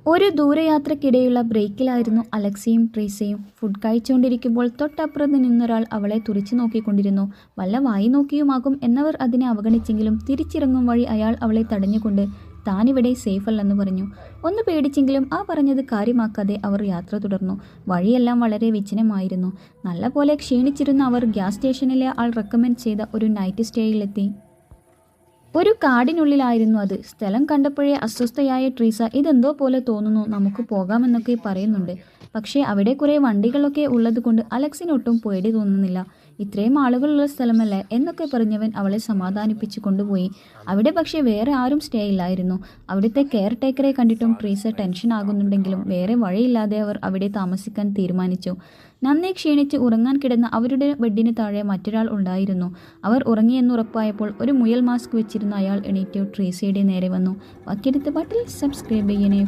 ഒരു ദൂരയാത്രക്കിടെയുള്ള ബ്രേക്കിലായിരുന്നു അലക്സിയും ട്രീസയും. ഫുഡ് കഴിച്ചുകൊണ്ടിരിക്കുമ്പോൾ തൊട്ടപ്പുറത്ത് നിന്നൊരാൾ അവളെ തുറിച്ചു നോക്കിക്കൊണ്ടിരുന്നു. വല്ല വായി നോക്കിയുമാകും എന്നവർ അതിനെ അവഗണിച്ചെങ്കിലും തിരിച്ചിറങ്ങും വഴി അയാൾ അവളെ തടഞ്ഞുകൊണ്ട് താനിവിടെ സേഫല്ലെന്ന് പറഞ്ഞു. ഒന്ന് പേടിച്ചെങ്കിലും ആ പറഞ്ഞത് കാര്യമാക്കാതെ അവർ യാത്ര തുടർന്നു. വഴിയെല്ലാം വളരെ വിജനമായിരുന്നു. നല്ല പോലെ ക്ഷീണിച്ചിരുന്ന അവർ ഗ്യാസ് സ്റ്റേഷനിലെ ആൾ റെക്കമെൻഡ് ചെയ്ത ഒരു നൈറ്റ് സ്റ്റേയിലെത്തി. ഒരു കാടിനുള്ളിലായിരുന്നു അത്. സ്ഥലം കണ്ടപ്പോഴേ അസ്വസ്ഥയായ ട്രീസ ഇതെന്തോ പോലെ തോന്നുന്നു, നമുക്ക് പോകാമെന്നൊക്കെ പറയുന്നുണ്ട്. പക്ഷേ അവിടെ കുറേ വണ്ടികളൊക്കെ ഉള്ളതുകൊണ്ട് അലക്സിനൊട്ടും പേടി തോന്നുന്നില്ല. ഇത്രയും ആളുകളുള്ള സ്ഥലമല്ലേ എന്നൊക്കെ പറഞ്ഞവൻ അവളെ സമാധാനിപ്പിച്ചു കൊണ്ടുപോയി. അവിടെ പക്ഷേ വേറെ ആരും സ്റ്റേ ഇല്ലായിരുന്നു. അവിടുത്തെ കെയർ ടേക്കറെ കണ്ടിട്ടും ട്രീസ ടെൻഷൻ ആകുന്നുണ്ടെങ്കിലും വേറെ വഴിയില്ലാതെ അവർ അവിടെ താമസിക്കാൻ തീരുമാനിച്ചു. നന്നേ ക്ഷീണിച്ച് ഉറങ്ങാൻ കിടന്ന അവരുടെ ബെഡിന് താഴെ മറ്റൊരാൾ ഉണ്ടായിരുന്നു. അവർ ഉറങ്ങിയെന്നുറപ്പായപ്പോൾ ഒരു മുയൽ മാസ്ക് വെച്ചിരുന്ന അയാൾ എണീറ്റ് ട്രീസയുടെ നേരെ വന്നു. വാക്കിയെടുത്ത പാട്ടിൽ സബ്സ്ക്രൈബ് ചെയ്യണേ.